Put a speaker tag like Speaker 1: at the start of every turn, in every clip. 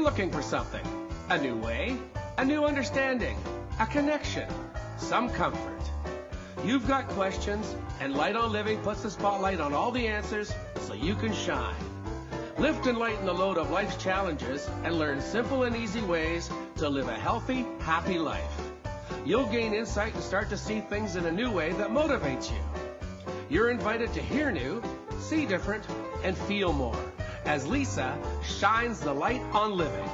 Speaker 1: looking for something. A new way, a new understanding, a connection, some comfort. You've got questions, and Light on Living puts the spotlight on all the answers so you can shine. Lift and lighten the load of life's challenges and learn simple and easy ways to live a healthy, happy life. You'll gain insight and start to see things in a new way that motivates you. You're invited to hear new, see different, and feel more as Lisa shines the light on living.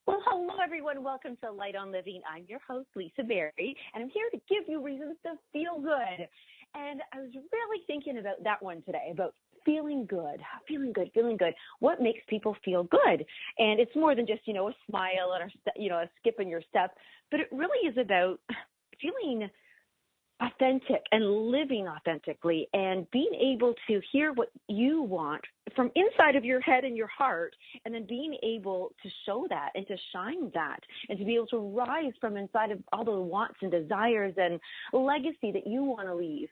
Speaker 2: Well, hello, everyone. Welcome to Light on Living. I'm your host, Lisa Berry, and I'm here to give you reasons to feel good. And I was really thinking about that one today, about feeling good. What makes people feel good? And it's more than just, a smile and a skip in your step, but it really is about feeling authentic and living authentically and being able to hear what you want from inside of your head and your heart, and then being able to show that and to shine that and to be able to rise from inside of all the wants and desires and legacy that you want to leave,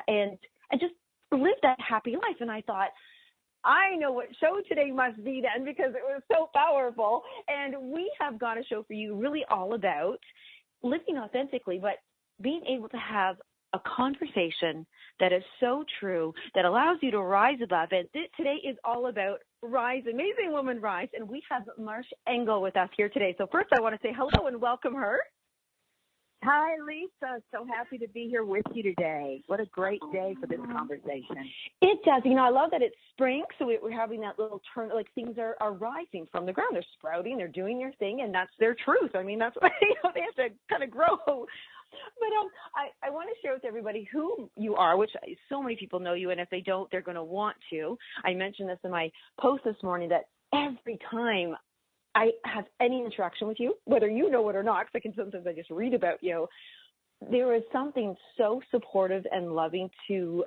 Speaker 2: and just live that happy life. And I thought, I know what show today must be then, because it was so powerful. And we have got a show for you really all about living authentically, but being able to have a conversation that is so true, that allows you to rise above it. Today is all about Rise, Amazing Woman Rise, and we have Marsh Engle with us here today. So first I want to say hello and welcome her.
Speaker 3: Hi, Lisa. So happy to be here with you today. What a great day for this conversation.
Speaker 2: It does. I love that it's spring, so we're having that little turn, like things are rising from the ground. They're sprouting, they're doing their thing, and that's their truth. That's what they have to kind of grow. But I want to share with everybody who you are, which so many people know you, and if they don't, they're going to want to. I mentioned this in my post this morning, that every time I have any interaction with you, whether you know it or not, because sometimes I just read about you, there is something so supportive and loving to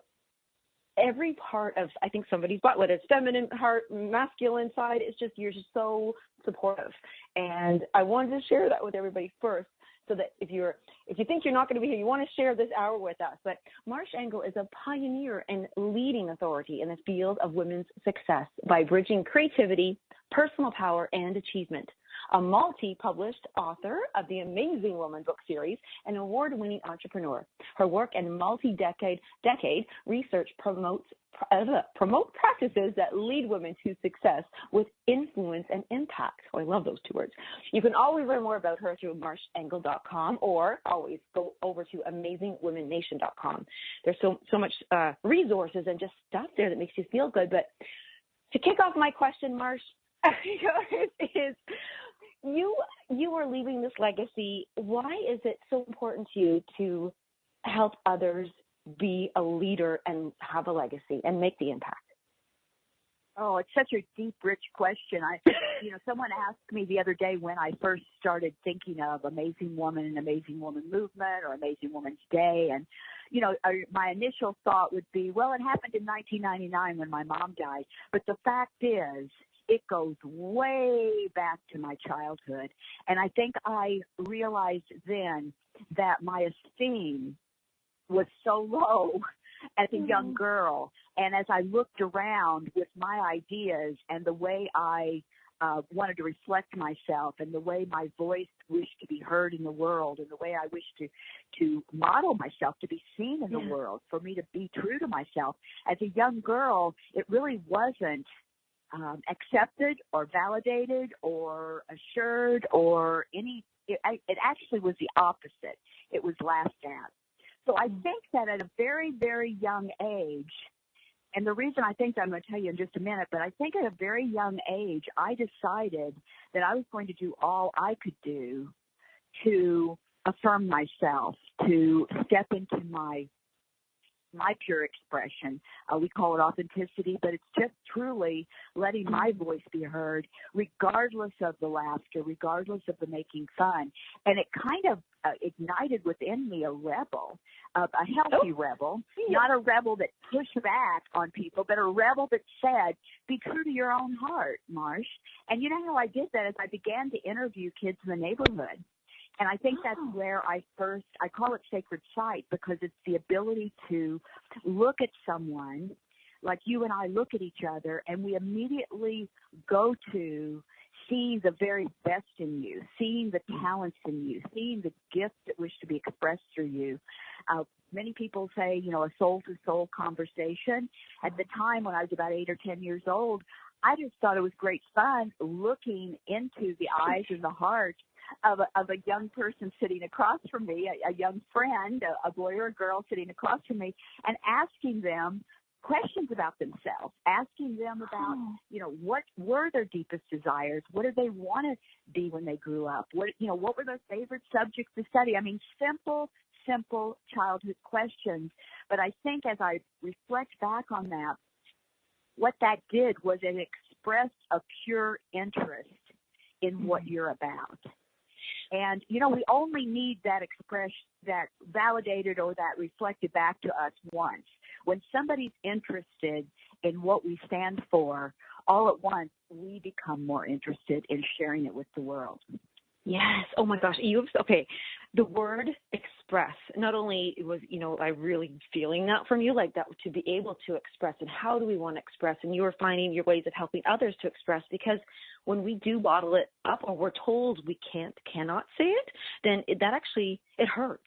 Speaker 2: every part of, I think, somebody's butt, whether it's feminine heart, masculine side. It's just, you're just so supportive. And I wanted to share that with everybody first, so that if you think you're not going to be here, you want to share this hour with us. But Marsh Engle is a pioneer and leading authority in the field of women's success by bridging creativity, personal power, and achievement. A multi-published author of the Amazing Woman book series, an award-winning entrepreneur. Her work and multi-decade research promote practices that lead women to success with influence and impact. Oh, I love those two words. You can always learn more about her through marshengle.com, or always go over to amazingwomennation.com. There's so much resources and just stuff there that makes you feel good. But to kick off my question, Marsh, is you are leaving this legacy. Why is it so important to you to help others be a leader and have a legacy and make the impact?
Speaker 3: Oh, it's such a deep, rich question. Someone asked me the other day when I first started thinking of Amazing Woman and Amazing Woman Movement or Amazing Woman's Day. And, my initial thought would be, well, it happened in 1999 when my mom died. But the fact is, it goes way back to my childhood. And I think I realized then that my esteem was so low as a young girl. And as I looked around with my ideas and the way I wanted to reflect myself and the way my voice wished to be heard in the world and the way I wished to model myself, to be seen in the world, for me to be true to myself. As a young girl, it really wasn't accepted or validated or assured or it actually was the opposite. It was laughed at. So I think that at a very, very young age, and the reason I think that I'm going to tell you in just a minute, but I think at a very young age, I decided that I was going to do all I could do to affirm myself, to step into my pure expression. We call it authenticity, but it's just truly letting my voice be heard, regardless of the laughter, regardless of the making fun. And it kind of ignited within me a rebel, a healthy rebel, not a rebel that pushed back on people, but a rebel that said, be true to your own heart, Marsh. And you know how I did that? As I began to interview kids in the neighborhood. And I think that's where I call it sacred sight, because it's the ability to look at someone like you and I look at each other, and we immediately go to seeing the very best in you, seeing the talents in you, seeing the gifts that wish to be expressed through you. Many people say, a soul-to-soul conversation. At the time when I was about 8 or 10 years old, I just thought it was great fun looking into the eyes and the heart of a young person sitting across from me, a young friend, a boy or a girl sitting across from me, and asking them questions about themselves, asking them about, what were their deepest desires? What did they want to be when they grew up? What were their favorite subjects to study? I mean, simple childhood questions. But I think as I reflect back on that, what that did was it expressed a pure interest in what you're about. And, we only need that expression, that validated or that reflected back to us once. When somebody's interested in what we stand for, all at once, we become more interested in sharing it with the world.
Speaker 2: Yes. Oh my gosh. Okay. The word express, not only was, I really feeling that from you, like that, to be able to express, and how do we want to express? And you were finding your ways of helping others to express, because when we do bottle it up, or we're told we cannot say it, then that actually, it hurts.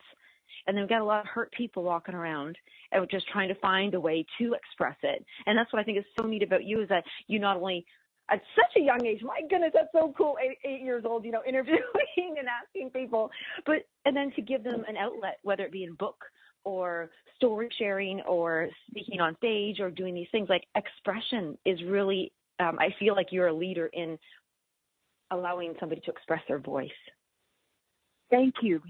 Speaker 2: And then we've got a lot of hurt people walking around and we're just trying to find a way to express it. And that's what I think is so neat about you, is that you not only at such a young age, my goodness, that's so cool, 8 years old, interviewing and asking people, and then to give them an outlet, whether it be in book or story sharing or speaking on stage or doing these things. Like, expression is really, I feel like you're a leader in allowing somebody to express their voice.
Speaker 3: Thank you.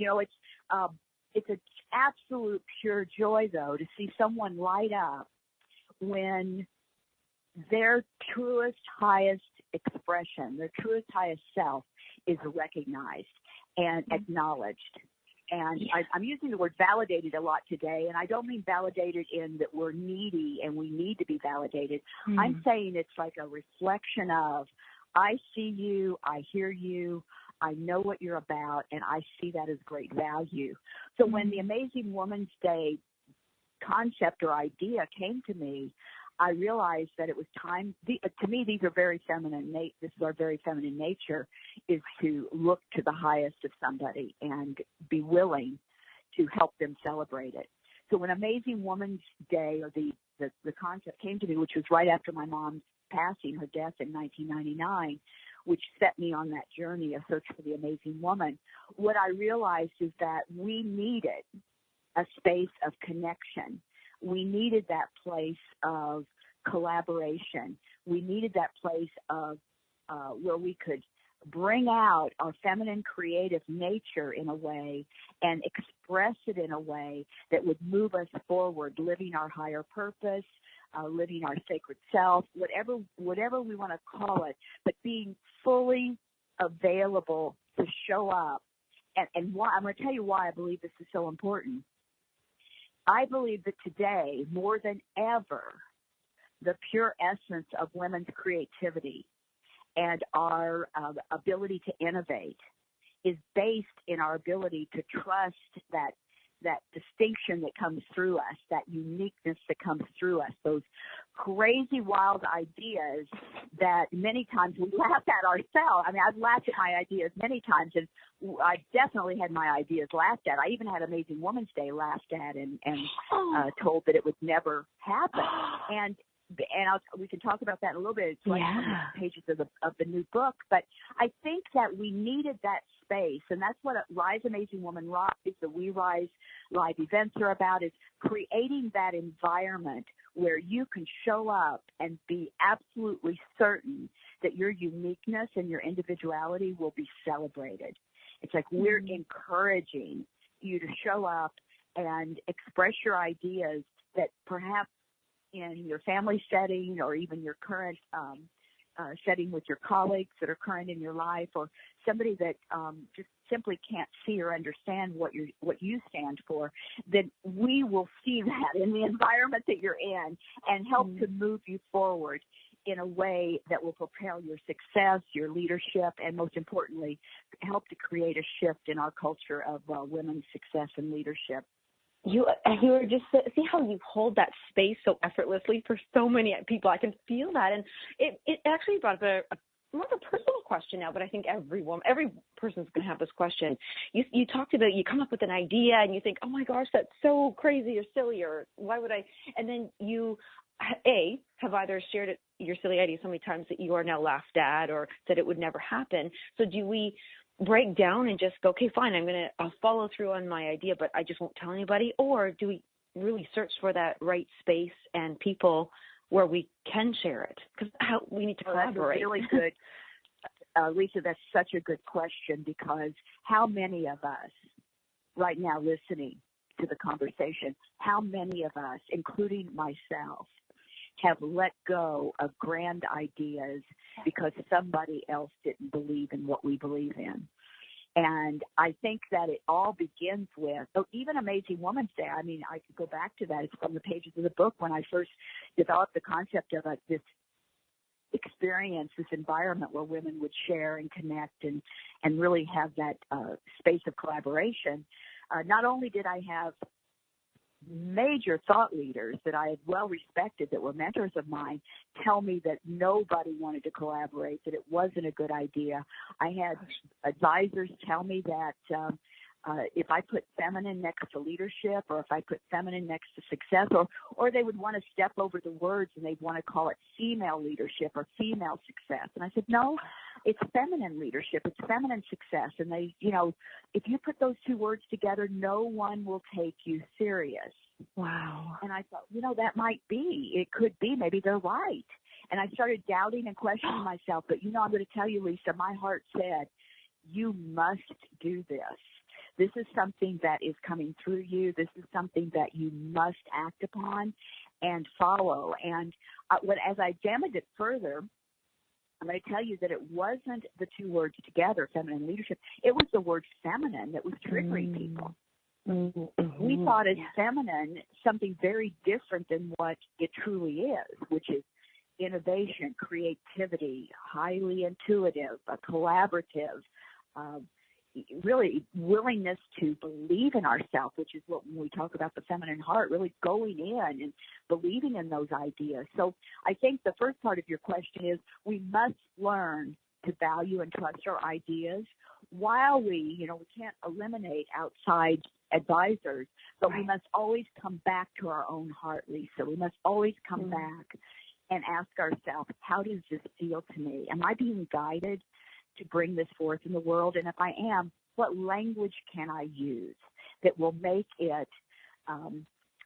Speaker 3: It's an absolute pure joy, though, to see someone light up when their truest, highest expression, their truest, highest self is recognized and acknowledged. And I'm using the word validated a lot today, and I don't mean validated in that we're needy and we need to be validated. I'm saying it's like a reflection of, I see you, I hear you, I know what you're about, and I see that as great value. So when the Amazing Woman's Day concept or idea came to me, I realized that it was time. To me, these are very feminine. This is our very feminine nature, is to look to the highest of somebody and be willing to help them celebrate it. So when Amazing Woman's Day, or the concept came to me, which was right after my mom's passing, her death in 1999, which set me on that journey of search for the amazing woman, what I realized is that we needed a space of connection. We needed that place of collaboration. We needed that place of where we could bring out our feminine creative nature in a way and express it in a way that would move us forward, living our higher purpose, living our sacred self, whatever we want to call it, but being fully available to show up. And why, I'm going to tell you why I believe this is so important. I believe that today, more than ever, the pure essence of women's creativity and our ability to innovate is based in our ability to trust that distinction that comes through us, that uniqueness that comes through us, those crazy, wild ideas that many times we laugh at ourselves. I mean, I've laughed at my ideas many times, and I definitely had my ideas laughed at. I even had Amazing Woman's Day laughed at and told that it would never happen. And we can talk about that in a little bit. It's like the pages of the new book. But I think that we needed that space, and that's what Rise Amazing Woman Rise, the We Rise live events are about, is creating that environment where you can show up and be absolutely certain that your uniqueness and your individuality will be celebrated. It's like we're encouraging you to show up and express your ideas that perhaps in your family setting or even your current setting with your colleagues that are current in your life, or somebody that just simply can't see or understand what you stand for, then we will see that in the environment that you're in and help to move you forward in a way that will propel your success, your leadership, and most importantly, help to create a shift in our culture of women's success and leadership.
Speaker 2: You are just, see how you hold that space so effortlessly for so many people. I can feel that. And it actually brought up a more of a personal question now, but I think every person's going to have this question. You talked about, you come up with an idea and you think, oh my gosh, that's so crazy or silly, or why would I? And then you, have either shared your silly idea so many times that you are now laughed at or said it would never happen. So do we break down and just go, okay, fine, I'll follow through on my idea, but I just won't tell anybody? Or do we really search for that right space and people where we can share it? Because we need to collaborate.
Speaker 3: That's really good. Lisa, that's such a good question, because how many of us right now listening to the conversation, how many of us, including myself, have let go of grand ideas because somebody else didn't believe in what we believe in? And I think that it all begins with, even Amazing Woman's Day. I mean, I could go back to that. It's from the pages of the book when I first developed the concept of this experience, this environment where women would share and connect and really have that space of collaboration. Not only did I have major thought leaders that I had well respected, that were mentors of mine, tell me that nobody wanted to collaborate, that it wasn't a good idea. I had advisors tell me that if I put feminine next to leadership, or if I put feminine next to success, or they would want to step over the words and they'd want to call it female leadership or female success. And I said, no, it's feminine leadership, it's feminine success. And they, if you put those two words together, no one will take you serious.
Speaker 2: Wow.
Speaker 3: And I thought, that might be, it could be, maybe they're right. And I started doubting and questioning myself. But, I'm going to tell you, Lisa, my heart said, you must do this. This is something that is coming through you. This is something that you must act upon and follow. And as I examined it further, I'm going to tell you that it wasn't the two words together, feminine leadership. It was the word feminine that was triggering people. Mm-hmm. We thought as feminine something very different than what it truly is, which is innovation, creativity, highly intuitive, collaborative, really willingness to believe in ourselves, which is what, when we talk about the feminine heart, really going in and believing in those ideas. So I think the first part of your question is we must learn to value and trust our ideas while we can't eliminate outside advisors, but we must always come back to our own heart, Lisa. We must always come back and ask ourselves, how does this feel to me? Am I being guided to bring this forth in the world? And if I am, what language can I use that will make it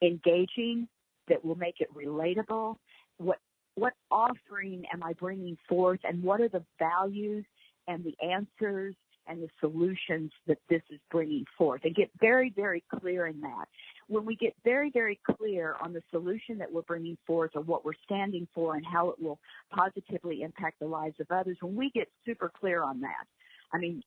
Speaker 3: engaging, that will make it relatable? What offering am I bringing forth, and what are the values and the answers and the solutions that this is bringing forth? And get very, very clear in that. When we get very, very clear on the solution that we're bringing forth, or what we're standing for, and how it will positively impact the lives of others, when we get super clear on that, I mean,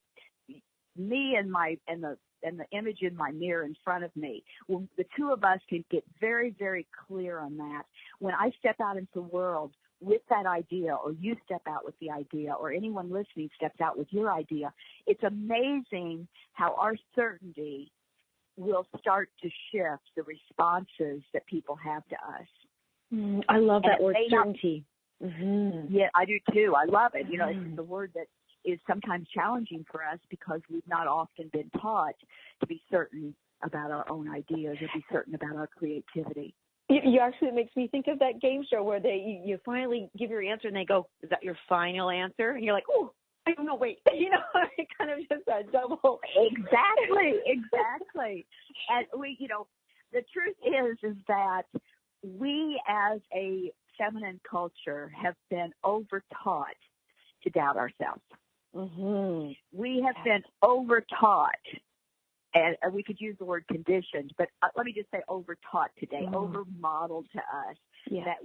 Speaker 3: me and the image in my mirror in front of me, when the two of us can get very, very clear on that, when I step out into the world with that idea, or you step out with the idea, or anyone listening steps out with your idea, it's amazing how our certainty will start to shift the responses that people have to us.
Speaker 2: I love that word, certainty.
Speaker 3: Yeah, I do too. I love it. It's the word that is sometimes challenging for us because we've not often been taught to be certain about our own ideas, or be certain about our creativity.
Speaker 2: You actually, it makes me think of that game show where you finally give your answer and they go, is that your final answer? And you're like, oh, I don't know, wait. It kind of just a double.
Speaker 3: Exactly. And the truth is that we as a feminine culture have been over-taught to doubt ourselves. Mm-hmm. We have been over-taught, and we could use the word conditioned, but let me just say over-taught today, over-modeled to us. Yeah. That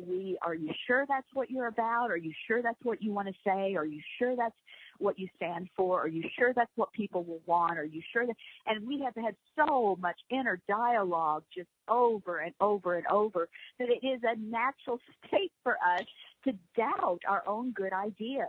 Speaker 3: are you sure that's what you're about? Are you sure that's what you want to say? Are you sure that's what you stand for? Are you sure that's what people will want? Are you sure that? And we have had so much inner dialogue just over and over and over that it is a natural state for us to doubt our own good ideas.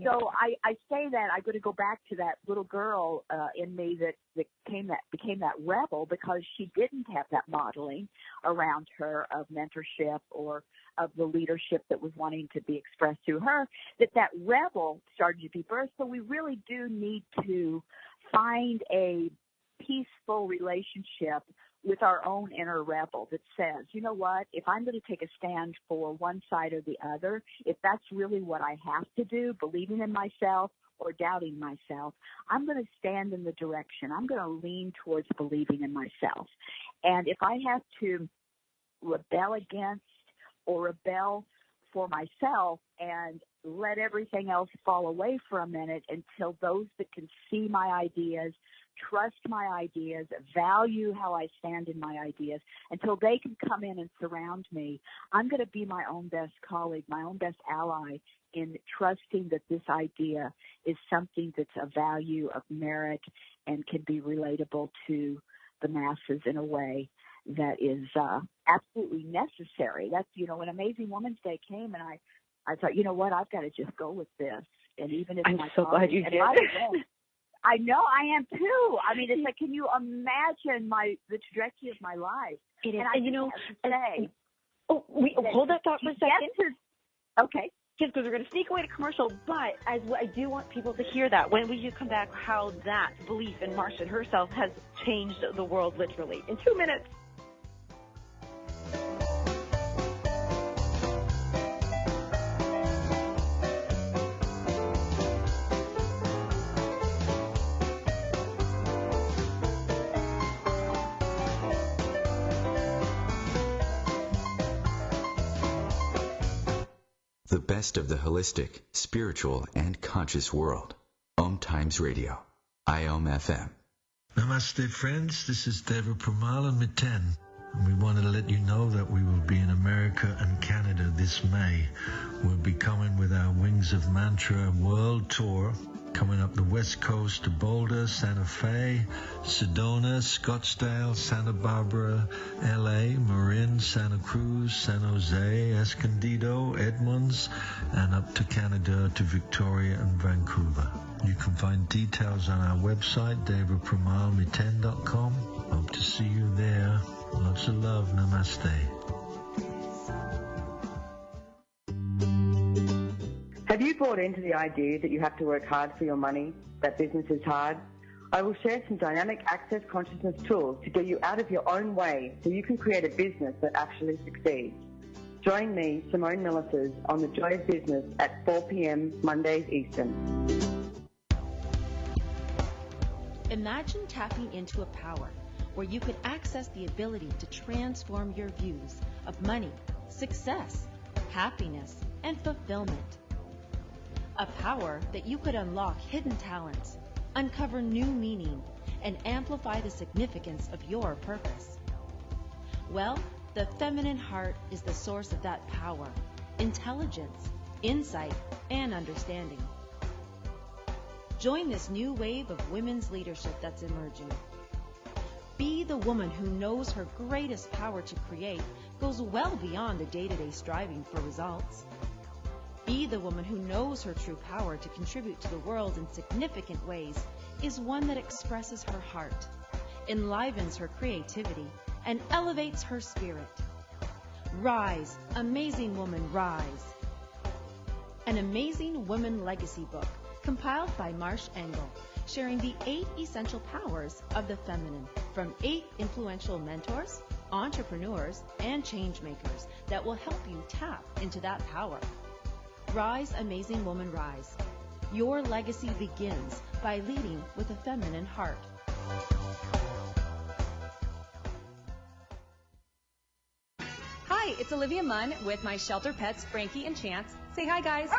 Speaker 3: So I say that I'm going to go back to that little girl in me that became that rebel because she didn't have that modeling around her of mentorship or of the leadership that was wanting to be expressed through her, that rebel started to be birthed. So we really do need to find a peaceful relationship with our own inner rebel that says, you know what, if I'm going to take a stand for one side or the other, if that's really what I have to do, believing in myself or doubting myself, I'm going to stand in the direction. I'm going to lean towards believing in myself. And if I have to rebel against or rebel for myself and let everything else fall away for a minute until those that can see my ideas, trust my ideas, value how I stand in my ideas, until they can come in and surround me, I'm going to be my own best colleague, my own best ally in trusting that this idea is something that's a value of merit and can be relatable to the masses in a way that is absolutely necessary. That's, when Amazing Women's Day came, and I thought, you know what, I've got to just go with this. And even if
Speaker 2: I'm so glad you did.
Speaker 3: I know, I am too. I mean, it's like, can you imagine the trajectory of my life?
Speaker 2: It is.
Speaker 3: And
Speaker 2: hold that thought for a second.
Speaker 3: Okay.
Speaker 2: Just because we're going to sneak away to commercial, but I do want people to hear that when we come back, how that belief in Marsh and herself has changed the world literally. In 2 minutes.
Speaker 4: The best of the holistic, spiritual, and conscious world. OMTimes Radio. IOM FM.
Speaker 5: Namaste, friends. This is Deva Premal Miten. And we want to let you know that we will be in America and Canada this May. We'll be coming with our Wings of Mantra World Tour, coming up the West Coast to Boulder, Santa Fe, Sedona, Scottsdale, Santa Barbara, LA, Marin, Santa Cruz, San Jose, Escondido, Edmonds, and up to Canada to Victoria and Vancouver. You can find details on our website, devapramalmiten.com. Hope to see you there. Lots of love. Namaste.
Speaker 6: Have you bought into the idea that you have to work hard for your money, that business is hard? I will share some dynamic access consciousness tools to get you out of your own way so you can create a business that actually succeeds. Join me, Simone Millicers, on The Joy of Business at 4 p.m. Mondays Eastern.
Speaker 7: Imagine tapping into a power where you could access the ability to transform your views of money, success, happiness, and fulfillment. A power that you could unlock hidden talents, uncover new meaning, and amplify the significance of your purpose. Well, the feminine heart is the source of that power, intelligence, insight, and understanding. Join this new wave of women's leadership that's emerging. Be the woman who knows her greatest power to create goes well beyond the day-to-day striving for results. Be the woman who knows her true power to contribute to the world in significant ways is one that expresses her heart, enlivens her creativity, and elevates her spirit. Rise, amazing woman, rise. An Amazing Woman Legacy book compiled by Marsh Engle, sharing the 8 essential powers of the feminine from 8 influential mentors, entrepreneurs, and change makers that will help you tap into that power. Rise, amazing woman, rise. Your legacy begins by leading with a feminine heart.
Speaker 8: Hi, it's Olivia Munn with my shelter pets, Frankie and Chance. Say hi, guys.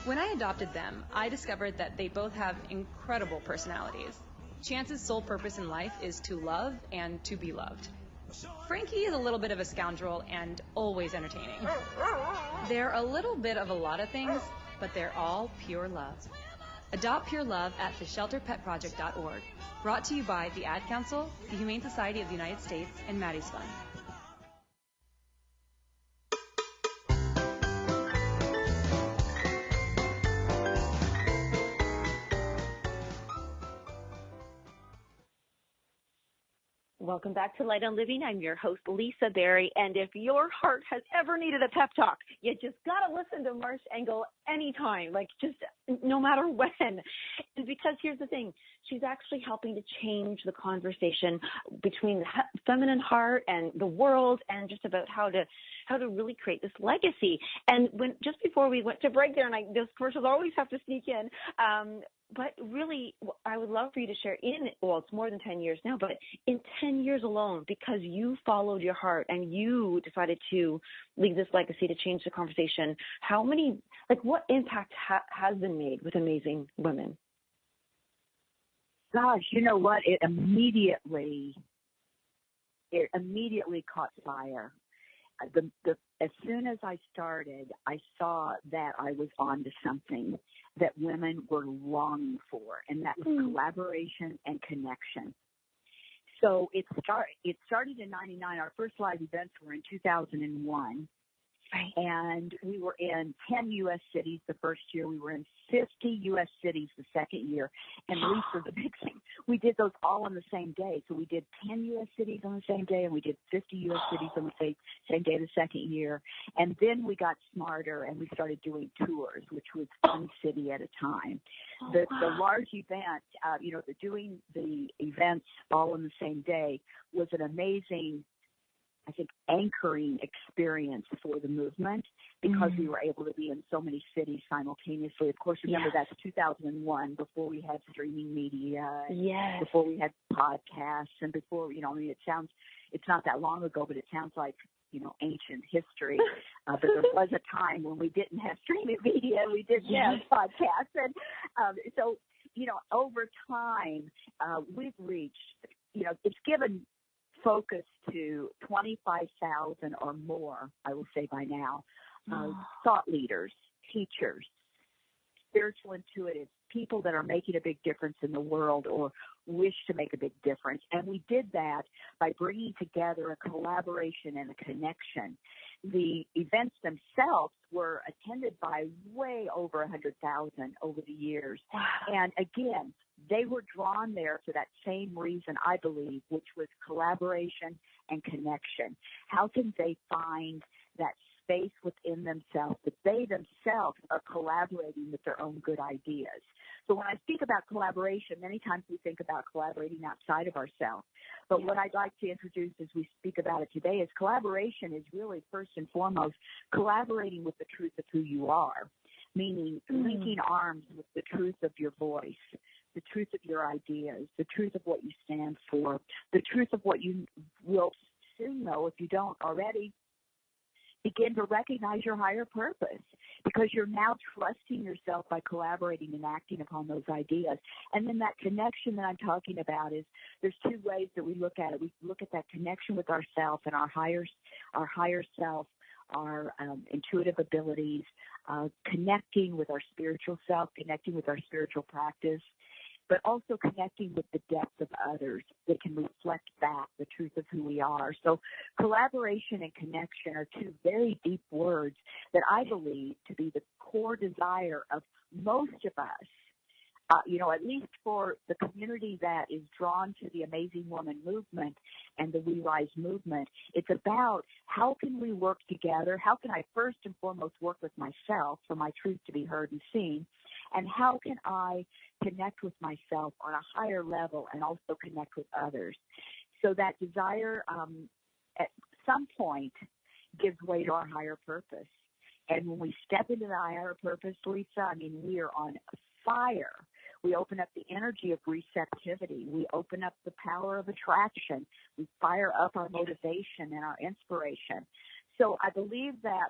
Speaker 8: When I adopted them, I discovered that they both have incredible personalities. Chance's sole purpose in life is to love and to be loved. Frankie is a little bit of a scoundrel and always entertaining. They're a little bit of a lot of things, but they're all pure love. Adopt pure love at theshelterpetproject.org. Brought to you by the Ad Council, the Humane Society of the United States, and Maddie's Fund.
Speaker 2: Welcome back to Light on Living. I'm your host, Lisa Berry. And if your heart has ever needed a pep talk, you just got to listen to Marsh Engle anytime, like just no matter when. And because here's the thing, she's actually helping to change the conversation between the feminine heart and the world, and just about how to really create this legacy. And when just before we went to break there, and those commercials always have to sneak in, but really, I would love for you to share it's more than 10 years now, but in 10 years alone, because you followed your heart and you decided to leave this legacy to change the conversation, what impact has been made with amazing women?
Speaker 3: Gosh, you know what? It immediately caught fire. As soon as I started, I saw that I was onto something that women were longing for, and that was collaboration and connection. So it started in 99. Our first live events were in 2001. Right. And we were in 10 U.S. cities the first year. We were in 50 U.S. cities the second year. And Lisa, the big thing, we did those all on the same day. So we did 10 U.S. cities on the same day, and we did 50 U.S. cities on the same day the second year. And then we got smarter, and we started doing tours, which was one city at a time. The large event, doing the events all on the same day was an amazing, I think, anchoring experience for the movement, because we were able to be in so many cities simultaneously. Of course, remember, that's 2001, before we had streaming media, before we had podcasts, and before, it's not that long ago, but it sounds like, ancient history. But there was a time when we didn't have streaming media, we didn't have podcasts. And so, over time, we've reached, it's given focus to 25,000 or more, I will say by now, thought leaders, teachers, spiritual intuitives, people that are making a big difference in the world or wish to make a big difference. And we did that by bringing together a collaboration and a connection. The events themselves were attended by way over 100,000 over the years. Wow. And again, they were drawn there for that same reason, I believe, which was collaboration and connection. How can they find that space within themselves that they themselves are collaborating with their own good ideas? So when I speak about collaboration, many times we think about collaborating outside of ourselves. But what I'd like to introduce as we speak about it today is collaboration is really first and foremost collaborating with the truth of who you are, meaning linking arms with the truth of your voice, the truth of your ideas, the truth of what you stand for, the truth of what you will soon know, if you don't already, begin to recognize your higher purpose, because you're now trusting yourself by collaborating and acting upon those ideas. And then that connection that I'm talking about is, there's two ways that we look at it. We look at that connection with ourselves and our higher self, our intuitive abilities, connecting with our spiritual self, connecting with our spiritual practice, but also connecting with the depth of others that can reflect back the truth of who we are. So collaboration and connection are two very deep words that I believe to be the core desire of most of us. At least for the community that is drawn to the Amazing Woman movement and the We Rise movement, it's about how can we work together? How can I first and foremost work with myself for my truth to be heard and seen? And how can I connect with myself on a higher level and also connect with others? So that desire at some point gives way to our higher purpose. And when we step into the higher purpose, Lisa, we are on fire. We open up the energy of receptivity. We open up the power of attraction. We fire up our motivation and our inspiration. So I believe that,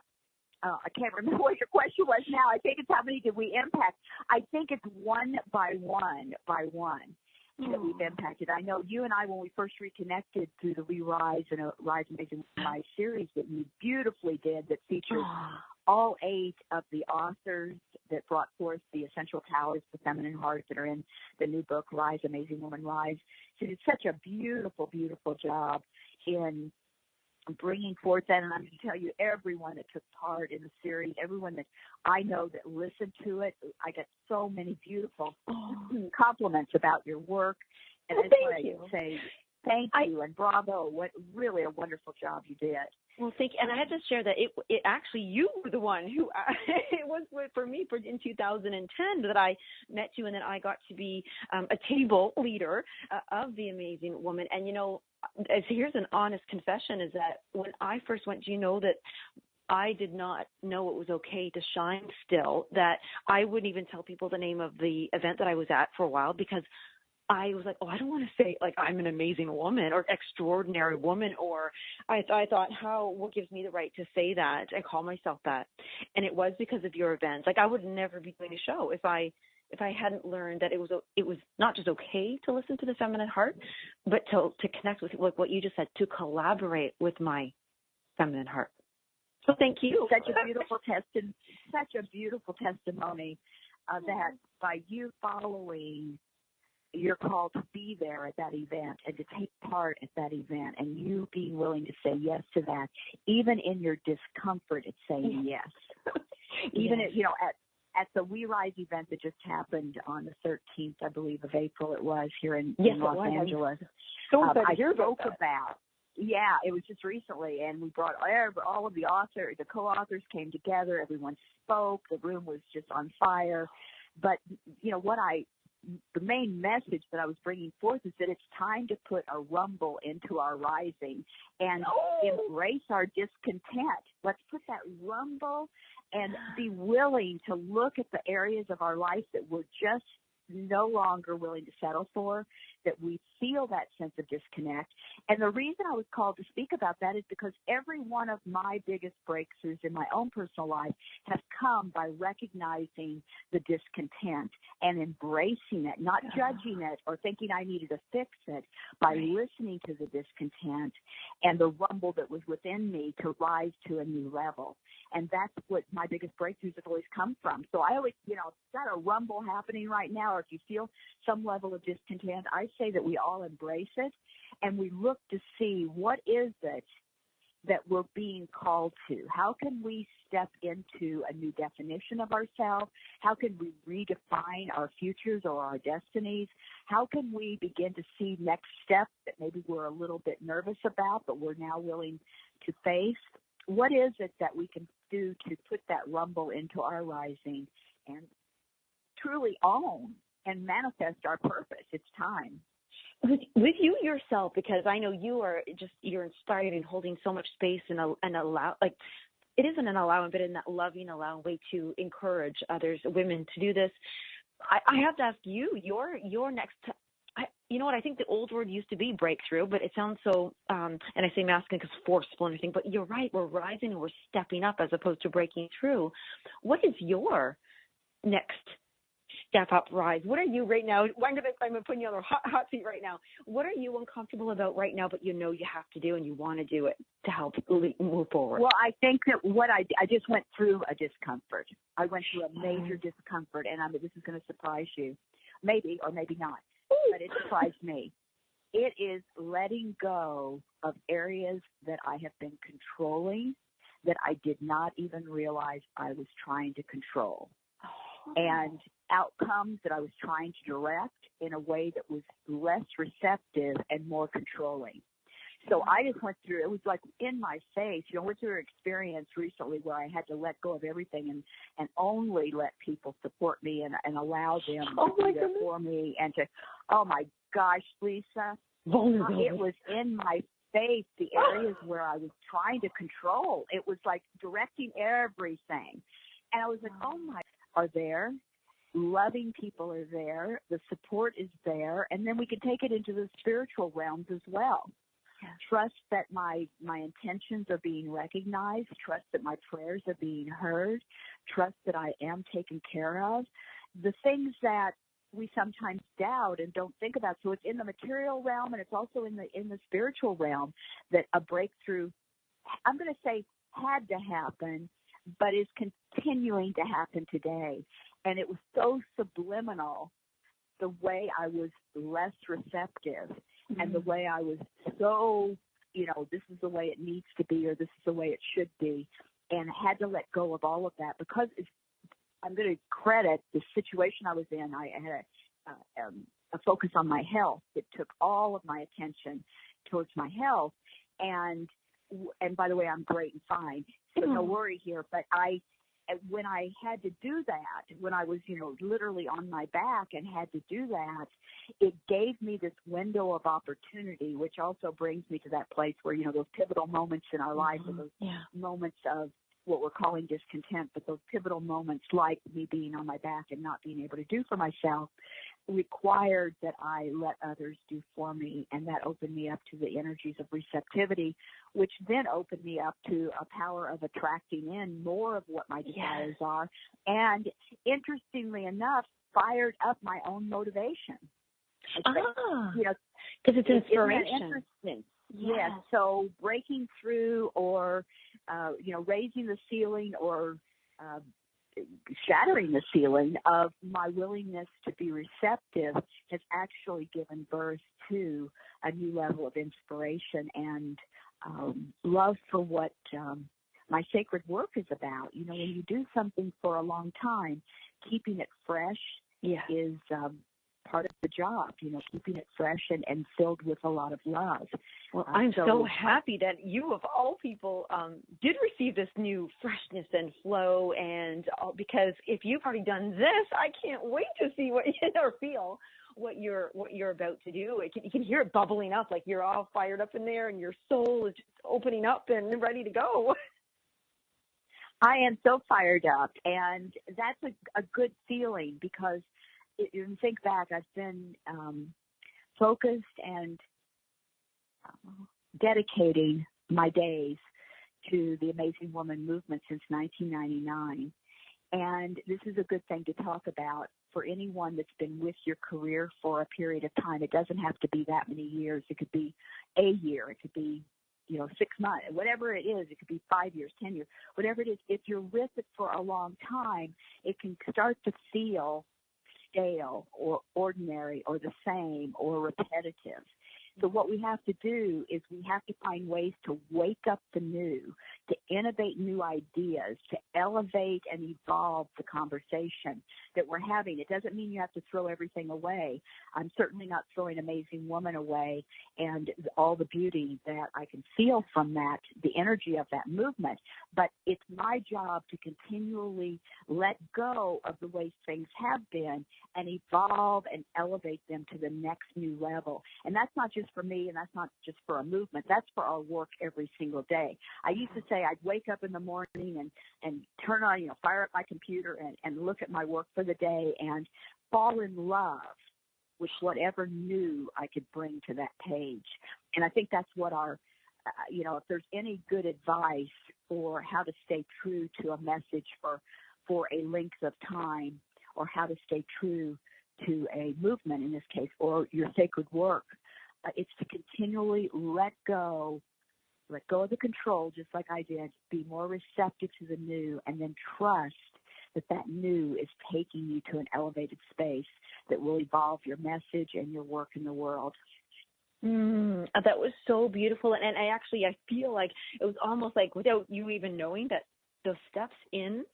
Speaker 3: I can't remember what your question was now. I think it's how many did we impact. I think it's one by one that we've impacted. I know you and I, when we first reconnected through the We Rise and Rise Amazing Rise series that you beautifully did, that features all 8 of the authors that brought forth the essential powers, the feminine heart, that are in the new book, Rise, Amazing Woman Rise. She did such a beautiful, beautiful job in bringing forth that. And I'm going to tell you, everyone that took part in the series, everyone that I know that listened to it, I got so many beautiful compliments about your work. And I just want to say Thank you, and bravo. What really a wonderful job you did.
Speaker 2: Well, thank you. And I had to share that it actually, you were the one who, it was for me in 2010 that I met you, and then I got to be a table leader of The Amazing Woman. And, you know, here's an honest confession, is that when I first went, do you know that I did not know it was okay to shine still, that I wouldn't even tell people the name of the event that I was at for a while, because I was like, oh, I don't want to say like I'm an amazing woman or extraordinary woman, or I thought, what gives me the right to say that and call myself that? And it was because of your events. Like, I would never be doing a show if I hadn't learned that it was not just okay to listen to the feminine heart, but to connect with, like what you just said, to collaborate with my feminine heart. So thank you.
Speaker 3: Such a beautiful testimony that by you following your call to be there at that event and to take part at that event, and you being willing to say yes to that, even in your discomfort, it's saying yes. Even
Speaker 2: yes.
Speaker 3: At, you know, at the We Rise event that just happened on the 13th, I believe, of April, it was here in Los Angeles. I spoke about. Yeah, it was just recently, and we brought all of the authors, the co-authors came together. Everyone spoke. The room was just on fire. But you know the main message that I was bringing forth is that it's time to put a rumble into our rising and embrace our discontent. Let's put that rumble and be willing to look at the areas of our life that we're just no longer willing to settle for, that we feel that sense of disconnect. And the reason I was called to speak about that is because every one of my biggest breakthroughs in my own personal life have come by recognizing the discontent and embracing it, not judging it or thinking I needed to fix it, by listening to the discontent and the rumble that was within me to rise to a new level. And that's what my biggest breakthroughs have always come from. So I always, if got a rumble happening right now, or if you feel some level of discontent, I say that we all embrace it and we look to see what is it that we're being called to. How can we step into a new definition of ourselves? How can we redefine our futures or our destinies? How can we begin to see next steps that maybe we're a little bit nervous about, but we're now willing to face? What is it that we can do to put that rumble into our rising and truly own and manifest our purpose? It's time.
Speaker 2: With you yourself, because I know you're inspired and holding so much space and allow, like, it isn't an allowing, but in that loving, allowing way to encourage others, women, to do this. I have to ask you, your next, you know what, I think the old word used to be breakthrough, but it sounds so, and I say masculine because forceful and everything, but you're right, we're rising and we're stepping up as opposed to breaking through. What is your next step up, rise? What are you right now? I'm gonna put you on the hot seat right now. What are you uncomfortable about right now, but you know you have to do and you want to do it to help move forward?
Speaker 3: Well, I think that I just went through a discomfort. I went through a major discomfort, and this is going to surprise you, maybe or maybe not, but it surprised me. It is letting go of areas that I have been controlling that I did not even realize I was trying to control. And outcomes that I was trying to direct in a way that was less receptive and more controlling. So I just went through, it was like in my face, went through an experience recently where I had to let go of everything and only let people support me and allow them to be there for me and to, oh my gosh, Lisa, it was in my face, the areas where I was trying to control. It was like directing everything. And I was like, oh my, are there. Loving people are there. The support is there. And then we can take it into the spiritual realms as well. Yeah. Trust that my intentions are being recognized. Trust that my prayers are being heard. Trust that I am taken care of. The things that we sometimes doubt and don't think about. So it's in the material realm and it's also in the spiritual realm that a breakthrough, I'm going to say, had to happen, but is continuing to happen today. And it was so subliminal, the way I was less receptive and the way I was so, this is the way it needs to be or this is the way it should be, and had to let go of all of that because I'm going to credit the situation I was in. I had a focus on my health. It took all of my attention towards my health. And by the way, I'm great and fine, so no worry here. But when I had to do that, when I was, literally on my back and had to do that, it gave me this window of opportunity, which also brings me to that place where, those pivotal moments in our life are those moments of what we're calling discontent, but those pivotal moments like me being on my back and not being able to do for myself required that I let others do for me, and that opened me up to the energies of receptivity, which then opened me up to a power of attracting in more of what my desires are, and interestingly enough, fired up my own motivation.
Speaker 2: Because it's inspiration.
Speaker 3: Isn't that interesting? Yes. So breaking through or, raising the ceiling or shattering the ceiling of my willingness to be receptive has actually given birth to a new level of inspiration and love for what my sacred work is about. When you do something for a long time, keeping it fresh is part of the job, keeping it fresh and filled with a lot of love.
Speaker 2: Well, I'm so happy that you, of all people, did receive this new freshness and flow, and because if you've already done this, I can't wait to see what or feel what you're about to do. You can hear it bubbling up, like you're all fired up in there, and your soul is just opening up and ready to go.
Speaker 3: I am so fired up, and that's a good feeling because. You can think back, I've been focused and dedicating my days to the Amazing Woman movement since 1999. And this is a good thing to talk about for anyone that's been with your career for a period of time. It doesn't have to be that many years. It could be a year. It could be 6 months, whatever it is. It could be 5 years, 10 years, whatever it is. If you're with it for a long time, it can start to feel stale or ordinary or the same or repetitive. So what we have to do is we have to find ways to wake up the new, to innovate new ideas, to elevate and evolve the conversation that we're having. It doesn't mean you have to throw everything away. I'm certainly not throwing Amazing Woman away and all the beauty that I can feel from that, the energy of that movement. But it's my job to continually let go of the way things have been and evolve and elevate them to the next new level. And that's not just for me, and that's not just for a movement. That's for our work every single day. I used to say I'd wake up in the morning and turn on, fire up my computer and look at my work for the day and fall in love with whatever new I could bring to that page. And I think that's what our, if there's any good advice for how to stay true to a message for a length of time, or how to stay true to a movement in this case, or your sacred work, it's to continually let go of the control, just like I did, be more receptive to the new, and then trust that new is taking you to an elevated space that will evolve your message and your work in the world.
Speaker 2: That was so beautiful. And I feel like it was almost like without you even knowing that those steps in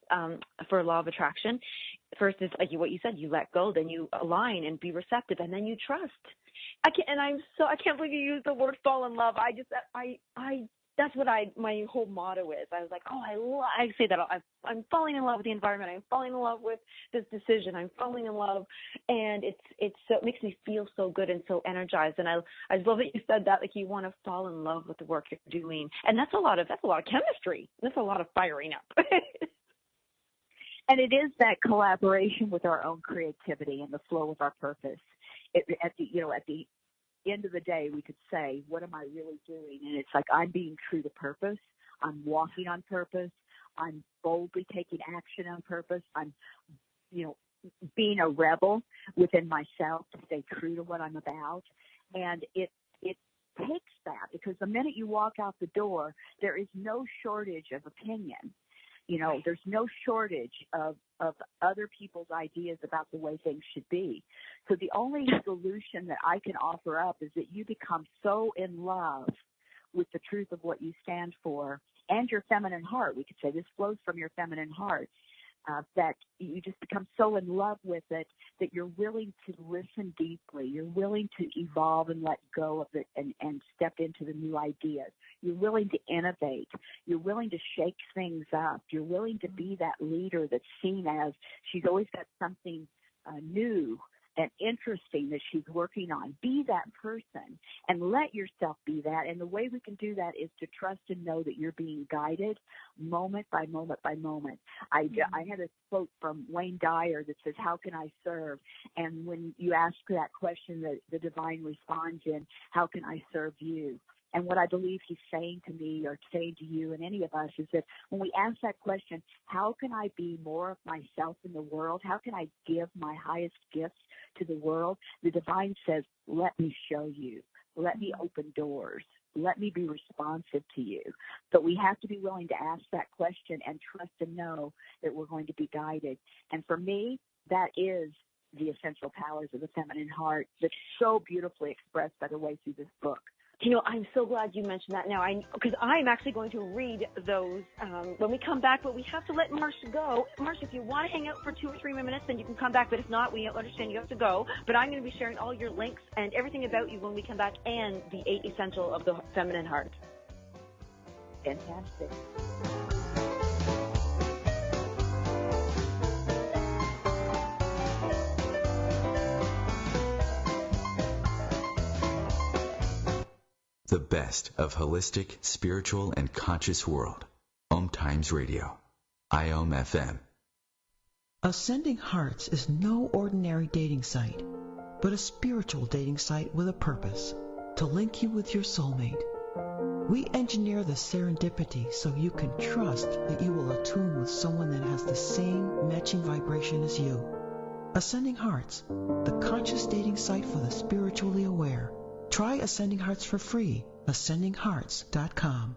Speaker 2: for law of attraction, first is like what you said, you let go, then you align and be receptive, and then you trust. I can't believe you used the word fall in love. That's what my whole motto is. I was like, I say that I'm falling in love with the environment. I'm falling in love with this decision. I'm falling in love, and it makes me feel so good and so energized. And I love that you said that, like you want to fall in love with the work you're doing, and that's a lot of chemistry. That's a lot of firing up.
Speaker 3: And it is that collaboration with our own creativity and the flow of our purpose. At the end of the day, we could say, what am I really doing? And it's like, I'm being true to purpose. I'm walking on purpose. I'm boldly taking action on purpose. I'm, being a rebel within myself to stay true to what I'm about. And it takes that, because the minute you walk out the door, there is no shortage of opinion. There's no shortage of other people's ideas about the way things should be. So the only solution that I can offer up is that you become so in love with the truth of what you stand for and your feminine heart. We could say this flows from your feminine heart, that you just become so in love with it that you're willing to listen deeply. You're willing to evolve and let go of it and step into the new ideas. You're willing to innovate. You're willing to shake things up. You're willing to be that leader that's seen as she's always got something new and interesting that she's working on. Be that person and let yourself be that. And the way we can do that is to trust and know that you're being guided moment by moment by moment. I had a quote from Wayne Dyer that says, how can I serve? And when you ask that question, the divine responds in, how can I serve you? And what I believe he's saying to me or saying to you and any of us is that when we ask that question, how can I be more of myself in the world? How can I give my highest gifts to the world? The divine says, let me show you. Let me open doors. Let me be responsive to you. But we have to be willing to ask that question and trust and know that we're going to be guided. And for me, that is the essential powers of the feminine heart that's so beautifully expressed, by the way, through this book.
Speaker 2: You know, I'm so glad you mentioned that now, because I'm actually going to read those when we come back, but we have to let Marsh go. Marsh, if you want to hang out for 2 or 3 more minutes, then you can come back, but if not, we understand you have to go. But I'm going to be sharing all your links and everything about you when we come back, and the 8 essential of the feminine heart.
Speaker 3: Fantastic.
Speaker 4: The best of holistic, spiritual, and conscious world. OMTimes Radio. IOM FM.
Speaker 9: Ascending Hearts is no ordinary dating site, but a spiritual dating site with a purpose, to link you with your soulmate. We engineer the serendipity so you can trust that you will attune with someone that has the same matching vibration as you. Ascending Hearts, the conscious dating site for the spiritually aware. Try Ascending Hearts for free. AscendingHearts.com.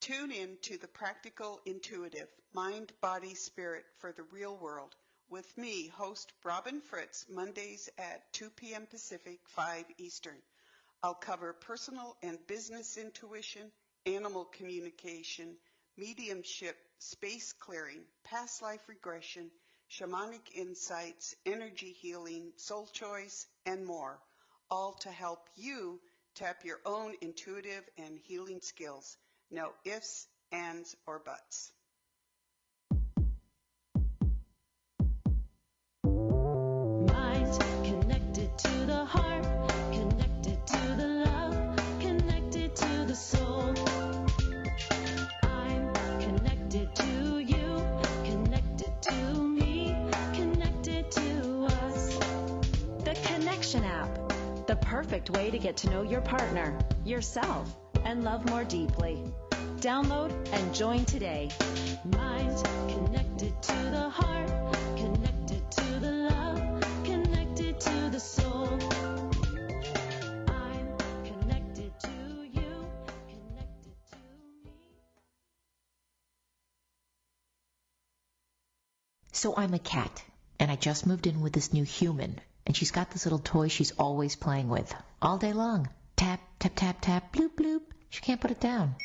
Speaker 10: Tune in to The Practical Intuitive, Mind, Body, Spirit for the Real World with me, host Robin Fritz, Mondays at 2 p.m. Pacific, 5 Eastern. I'll cover personal and business intuition, animal communication, mediumship, space clearing, past life regression, shamanic insights, energy healing, soul choice, and more, all to help you tap your own intuitive and healing skills. No ifs, ands, or buts.
Speaker 7: Mind connected to the heart, connected to the love, connected to the soul. I'm connected to you, connected to me, connected to us. The Connection app, the perfect way to get to know your partner, yourself, and love more deeply. Download and join today. Mind connected to the heart, connected to the love, connected to the soul. I'm connected to you, connected to me.
Speaker 11: So I'm a cat, and I just moved in with this new human, and she's got this little toy she's always playing with, all day long. Tap, tap, tap, tap, bloop, bloop. She can't put it down.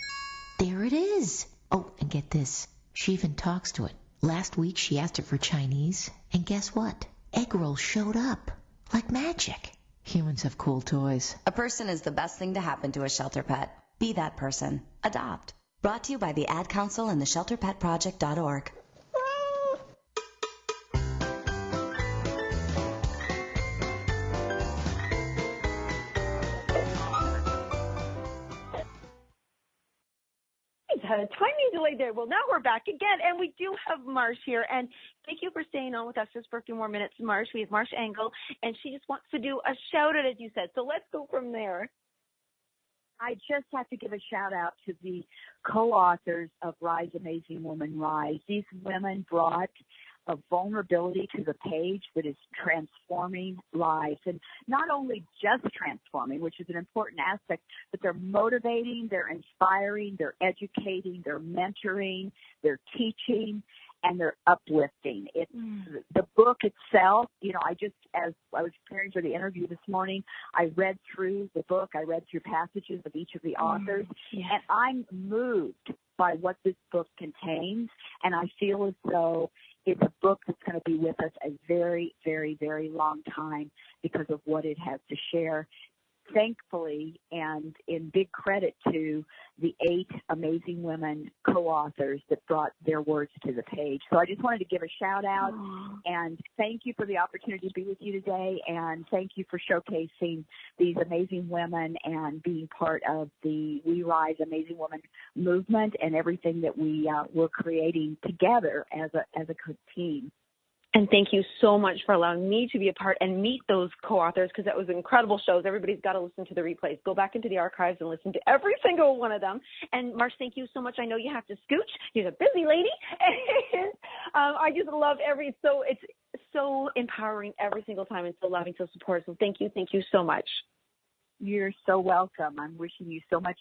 Speaker 11: There it is. Oh, and get this. She even talks to it. Last week she asked it for Chinese, and guess what? Egg rolls showed up. Like magic. Humans have cool toys.
Speaker 12: A person is the best thing to happen to a shelter pet. Be that person. Adopt. Brought to you by the Ad Council and the ShelterPetProject.org.
Speaker 2: Had a tiny delay there. Well, now we're back again, and we do have Marsh here. And thank you for staying on with us just for a few more minutes, Marsh. We have Marsh Engle, and she just wants to do a shout out, as you said. So let's go from there.
Speaker 3: I just have to give a shout out to the co-authors of Rise, Amazing Woman, Rise. These women brought a vulnerability to the page that is transforming lives, and not only just transforming, which is an important aspect, but they're motivating, they're inspiring, they're educating, they're mentoring, they're teaching, and they're uplifting. It's the book itself. You know, as I was preparing for the interview this morning, I read through the book. I read through passages of each of the authors, and I'm moved by what this book contains, and I feel as though it's a book that's going to be with us a very, very, very long time because of what it has to share. Thankfully, and in big credit to the 8 amazing women co-authors that brought their words to the page. So I just wanted to give a shout out and thank you for the opportunity to be with you today, and thank you for showcasing these amazing women and being part of the We Rise Amazing Women movement and everything that we're creating together as a team.
Speaker 2: And thank you so much for allowing me to be a part and meet those co-authors, because that was incredible shows. Everybody's got to listen to the replays. Go back into the archives and listen to every single one of them. And Marsh, thank you so much. I know you have to scooch. You're a busy lady. And I just love it's so empowering every single time and so loving, so supportive. So thank you so much.
Speaker 3: You're so welcome. I'm wishing you so much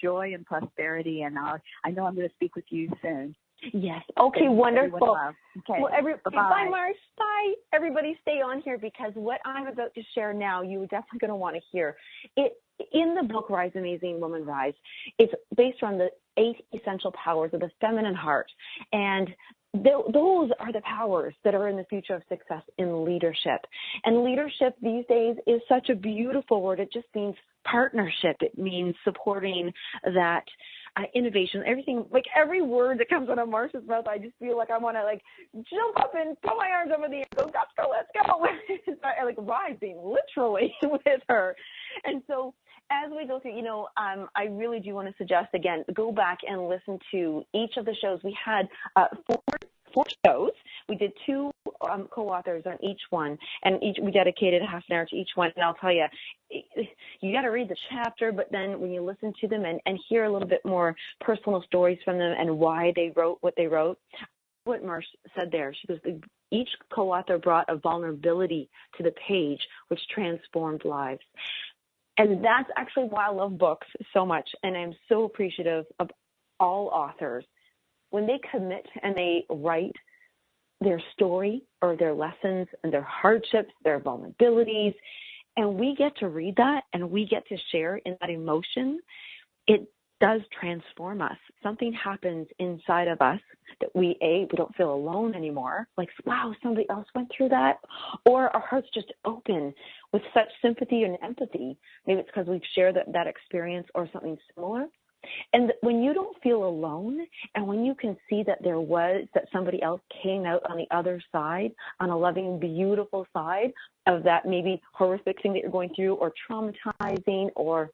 Speaker 3: joy and prosperity, and I know I'm going to speak with you soon.
Speaker 2: Yes. Okay, wonderful.
Speaker 3: Okay.
Speaker 2: Well,
Speaker 3: bye-bye.
Speaker 2: Bye, Marsh. Bye. Everybody stay on here, because what I'm about to share now, you're definitely going to want to hear. In the book, Rise Amazing Woman Rise, it's based on the 8 essential powers of the feminine heart. And those are the powers that are in the future of success in leadership. And leadership these days is such a beautiful word. It just means partnership. It means supporting that innovation, everything, like every word that comes out of Marsh's mouth, I just feel like I want to jump up and put my arms over the air, go, let's go. Like rising literally with her. And so as we go through, I really do want to suggest, again, go back and listen to each of the shows. We had 4 shows. We did 2 co-authors on each one, and we dedicated half an hour to each one. And I'll tell you, you got to read the chapter, but then when you listen to them and hear a little bit more personal stories from them and why they wrote what they wrote, what Marsh said there, she goes, each co-author brought a vulnerability to the page which transformed lives. And that's actually why I love books so much, and I'm so appreciative of all authors. When they commit and they write their story or their lessons and their hardships, their vulnerabilities, and we get to read that and we get to share in that emotion, it does transform us. Something happens inside of us that we don't feel alone anymore. Like, wow, somebody else went through that. Or our hearts just open with such sympathy and empathy. Maybe it's because we've shared that experience or something similar. And when you don't feel alone, and when you can see that that somebody else came out on the other side, on a loving, beautiful side of that maybe horrific thing that you're going through, or traumatizing, or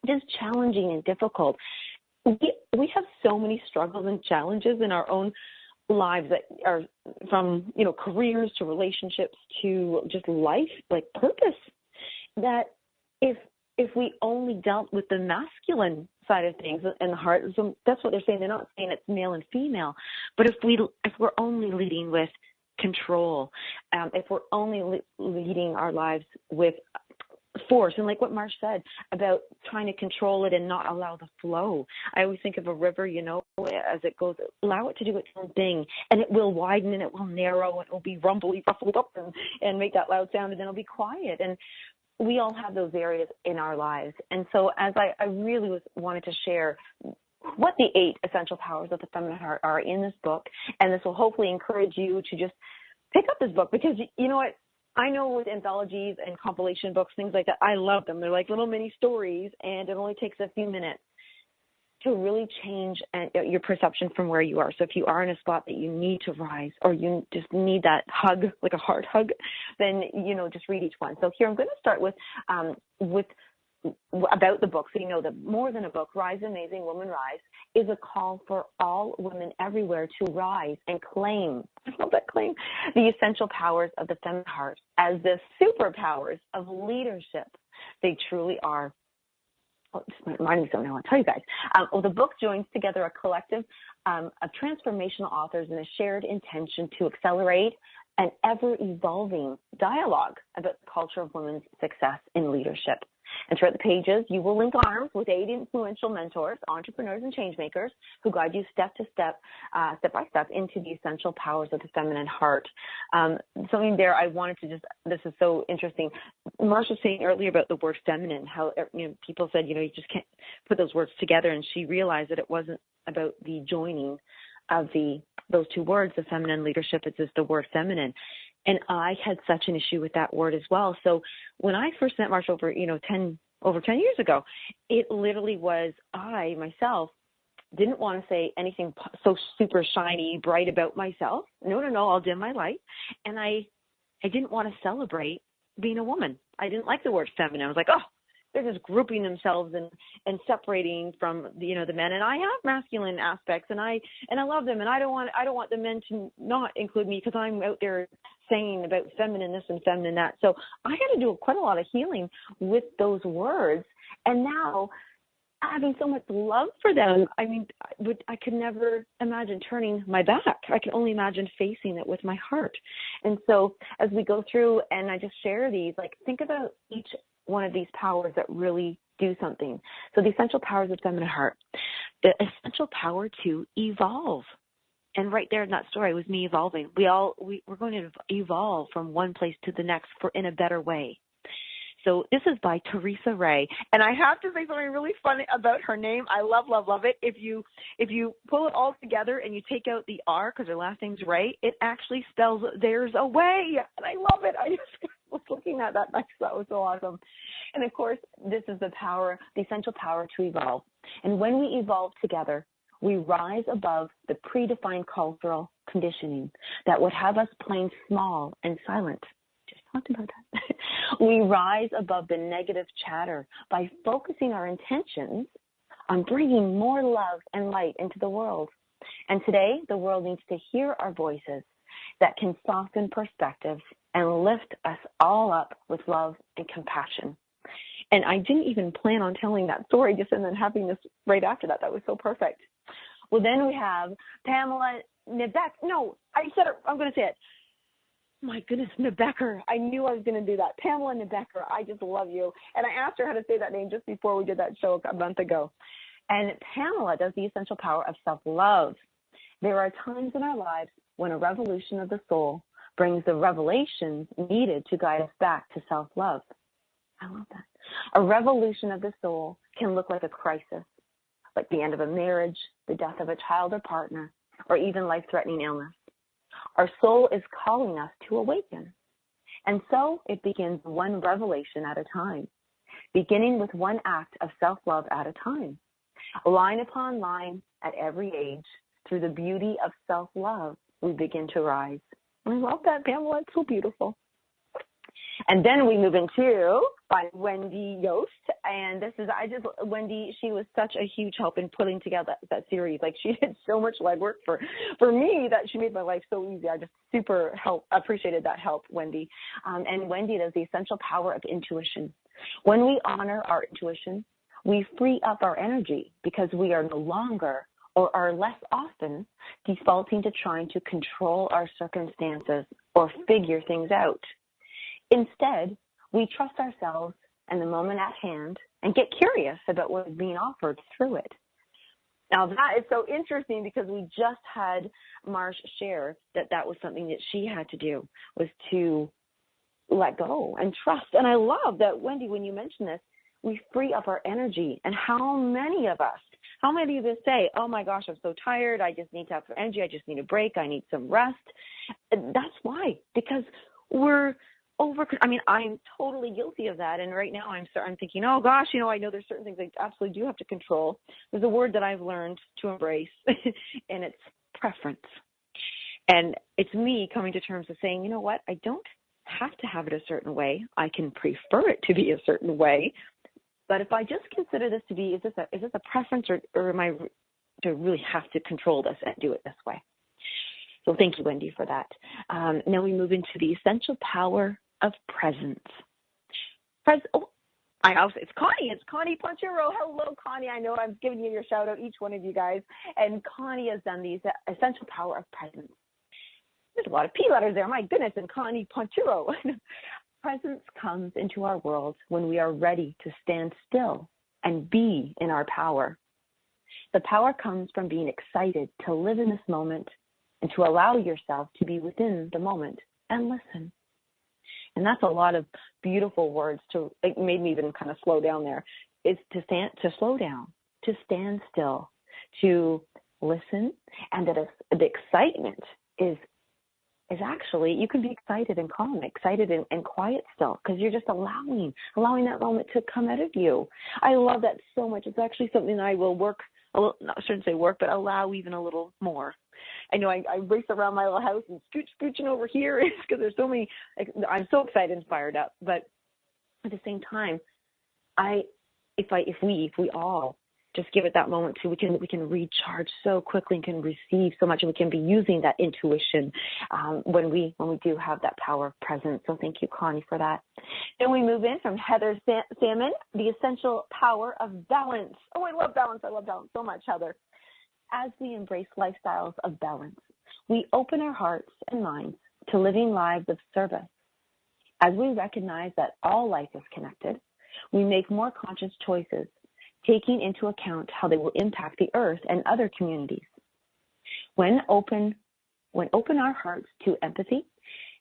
Speaker 2: just challenging and difficult. We have so many struggles and challenges in our own lives that are from, careers to relationships to just life, like purpose, that if we only dealt with the masculine side of things and the heart, so that's what they're saying. They're not saying it's male and female, but if we're only leading with control, if we're only leading our lives with force, and like what Marsh said about trying to control it and not allow the flow. I always think of a river, as it goes, allow it to do its own thing, and it will widen and it will narrow and it will be rumbly, ruffled up and make that loud sound, and then it'll be quiet. And we all have those areas in our lives. And so as I really wanted to share what the 8 essential powers of the feminine heart are in this book, and this will hopefully encourage you to just pick up this book, because you know what? I know with anthologies and compilation books, things like that, I love them. They're like little mini stories, and it only takes a few minutes to really change your perception from where you are. So if you are in a spot that you need to rise, or you just need that hug, like a heart hug, then, just read each one. So here I'm going to start with about the book. So that more than a book, Rise Amazing Woman Rise is a call for all women everywhere to rise and claim, I love that claim, the essential powers of the feminine heart as the superpowers of leadership they truly are. Oh, just reminding me something I want to tell you guys. The book joins together a collective of transformational authors in a shared intention to accelerate an ever-evolving dialogue about the culture of women's success in leadership. And throughout the pages, you will link arms with 8 influential mentors, entrepreneurs, and changemakers who guide you step by step into the essential powers of the feminine heart. Something there I wanted to this is so interesting. Marsh was saying earlier about the word feminine, how people said, you just can't put those words together. And she realized that it wasn't about the joining of those two words, the feminine leadership, it's just the word feminine. And I had such an issue with that word as well. So when I first met Marsh over 10 years ago, it literally was I myself didn't want to say anything so super shiny, bright about myself. No, I'll dim my light. And I didn't want to celebrate being a woman. I didn't like the word feminine. I was like, oh, they're just grouping themselves and separating from the men. And I have masculine aspects, and I love them, and I don't want the men to not include me because I'm out there saying about feminine this and feminine that. So I had to do quite a lot of healing with those words, and now having so much love for them. I mean, I could never imagine turning my back. I could only imagine facing it with my heart. And so as we go through and I just share these, like, think about each one of these powers that really do something. So the essential powers of feminine heart, the essential power to evolve. And right there in that story was me evolving. We're going to evolve from one place to the next in a better way. So this is by Teresa Ray. And I have to say something really funny about her name. I love it. If you pull it all together and you take out the R because her last name's Ray, it actually spells there's a way. And I love it. I just was looking at that. I thought it was so awesome. And of course, this is the essential power to evolve. And when we evolve together, we rise above the predefined cultural conditioning that would have us playing small and silent. Just talked about that. We rise above the negative chatter by focusing our intentions on bringing more love and light into the world. And today, the world needs to hear our voices that can soften perspectives and lift us all up with love and compassion. And I didn't even plan on telling that story just and then having this right after that. That was so perfect. Well, then we have Pamela Nebeck. No, I said it. I'm going to say it. My goodness, Nebecker. I knew I was going to do that. Pamela Nebecker. I just love you. And I asked her how to say that name just before we did that show a month ago. And Pamela does the essential power of self-love. There are times in our lives when a revolution of the soul brings the revelations needed to guide us back to self-love. I love that. A revolution of the soul can look like a crisis, like the end of a marriage, the death of a child or partner, or even life-threatening illness. Our soul is calling us to awaken. And so it begins one revelation at a time, beginning with one act of self-love at a time. Line upon line, at every age, through the beauty of self-love, we begin to rise. I love that, Pamela. It's so beautiful. And then we move into by Wendy Yost. And Wendy, she was such a huge help in putting together that series. Like, she did so much legwork for me that she made my life so easy. I just super appreciated that help, Wendy. And Wendy does the essential power of intuition. When we honor our intuition, we free up our energy because we are no longer or are less often defaulting to trying to control our circumstances or figure things out. Instead, we trust ourselves and the moment at hand and get curious about what is being offered through it. Now, that is so interesting because we just had Marsh share that was something that she had to do, was to let go and trust. And I love that, Wendy, when you mention this, we free up our energy. And how many of us say, oh my gosh, I'm so tired, I just need to have some energy, I just need a break, I need some rest. And that's why, because we're I'm totally guilty of that. And right now I'm thinking, oh gosh, I know there's certain things I absolutely do have to control. There's a word that I've learned to embrace, and it's preference. And it's me coming to terms with saying, you know what, I don't have to have it a certain way. I can prefer it to be a certain way. But if I just consider this to be, is this a preference, or am I to really have to control this and do it this way? So thank you, Wendy, for that. Now we move into the essential power of presence. It's Connie. It's Connie Ponchero. Hello, Connie. I know I'm giving you your shout out, each one of you guys. And Connie has done the essential power of presence. There's a lot of P letters there. My goodness. And Connie Ponchero. Presence comes into our world when we are ready to stand still and be in our power. The power comes from being excited to live in this moment and to allow yourself to be within the moment and listen. And that's a lot of beautiful words. It made me even kind of slow down there. It's to slow down, to stand still, to listen, and that the excitement is actually, you can be excited and calm, excited and quiet still, because you're just allowing that moment to come out of you. I love that so much. It's actually something that I will work, I shouldn't say work, but allow even a little more. I know I race around my little house and scooching over here because there's so many, I'm so excited and fired up. But at the same time, if we all just give it that moment too, we can recharge so quickly and can receive so much, and we can be using that intuition when we do have that power of presence. So thank you, Connie, for that. Then we move in from Heather Salmon, the essential power of balance. Oh, I love balance so much, Heather. As we embrace lifestyles of balance, we open our hearts and minds to living lives of service. As we recognize that all life is connected, we make more conscious choices, taking into account how they will impact the earth and other communities. When open our hearts to empathy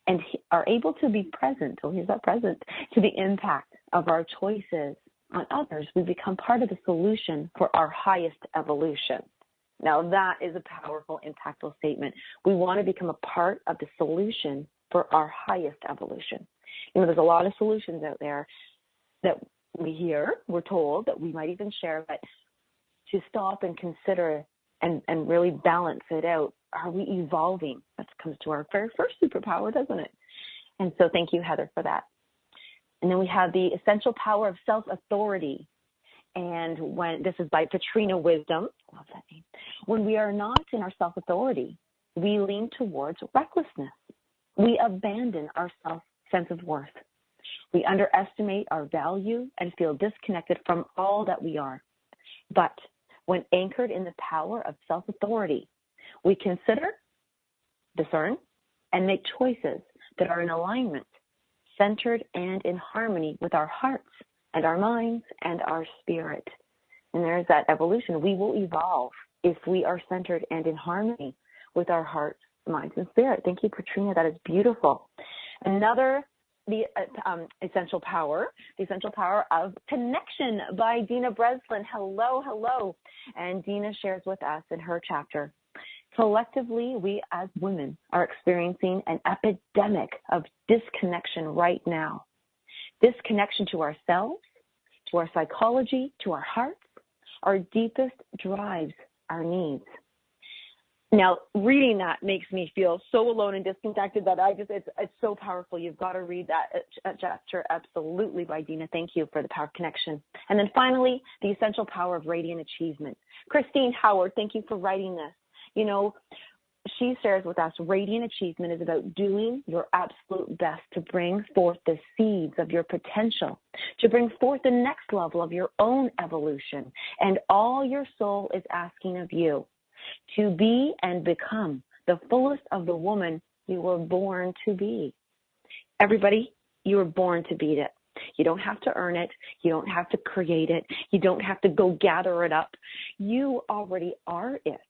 Speaker 2: and are able to be present, to the impact of our choices on others, we become part of the solution for our highest evolution. Now that is a powerful, impactful statement. We want to become a part of the solution for our highest evolution. There's a lot of solutions out there that we're told, that we might even share, but to stop and consider and really balance it out. Are we evolving? That comes to our very first superpower, doesn't it? And so thank you, Heather, for that. And then we have the essential power of self-authority. And this is by Katrina Wisdom. Love that name. When we are not in our self-authority, we lean towards recklessness. We abandon our sense of worth. We underestimate our value and feel disconnected from all that we are. But when anchored in the power of self-authority, we consider, discern, and make choices that are in alignment, centered, and in harmony with our hearts and our minds and our spirit. And there's that evolution. We will evolve if we are centered and in harmony with our hearts, minds, and spirit. Thank you, Katrina. That is beautiful. The essential power of connection by Dina Breslin. Hello. And Dina shares with us in her chapter, collectively, we as women are experiencing an epidemic of disconnection right now. Disconnection to ourselves, to our psychology, to our hearts, our deepest drives, our needs. Now, reading that makes me feel so alone and disconnected that it's so powerful. You've got to read that chapter absolutely by Dina. Thank you for the power of connection. And then finally, the essential power of radiant achievement. Christine Howard, thank you for writing this. She shares with us, radiant achievement is about doing your absolute best to bring forth the seeds of your potential, to bring forth the next level of your own evolution. And all your soul is asking of you, to be and become the fullest of the woman you were born to be. Everybody, you were born to be it. You don't have to earn it. You don't have to create it. You don't have to go gather it up. You already are it.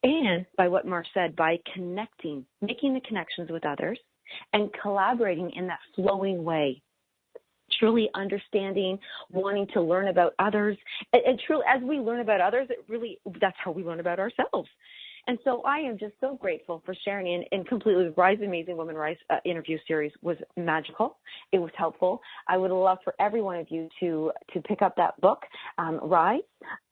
Speaker 2: And by what Marsh said, by connecting, making the connections with others and collaborating in that flowing way, truly understanding, wanting to learn about others. And truly, as we learn about others, that's how we learn about ourselves. And so I am just so grateful for sharing and completely. The Rise Amazing Woman Rise interview series was magical. It was helpful. I would love for every one of you to pick up that book, Rise,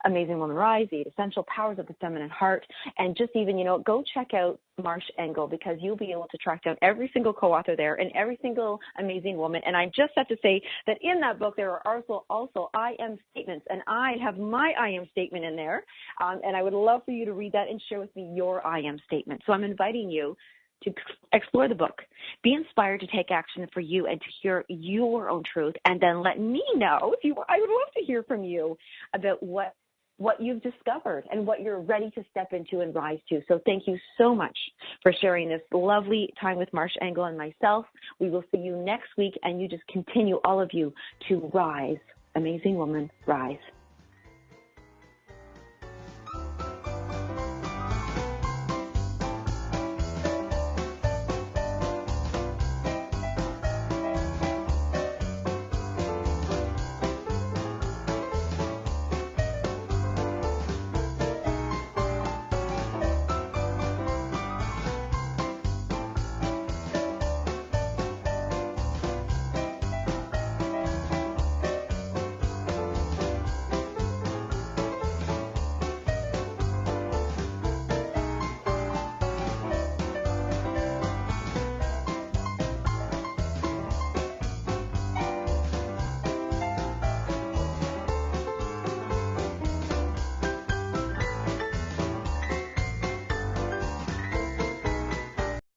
Speaker 2: Amazing Woman Rise, the Essential Powers of the Feminine Heart, and just even, go check out Marsh Engle, because you'll be able to track down every single co-author there and every single amazing woman. And I just have to say that in that book, there are also I am statements, and I have my I am statement in there. And I would love for you to read that and share with me your I am statement. So I'm inviting you to explore the book, be inspired to take action for you and to hear your own truth, and then let me know I would love to hear from you about what you've discovered and what you're ready to step into and rise to. So thank you so much for sharing this lovely time with Marsh Engle and myself. We will see you next week, and you just continue, all of you, to rise. Amazing woman, rise.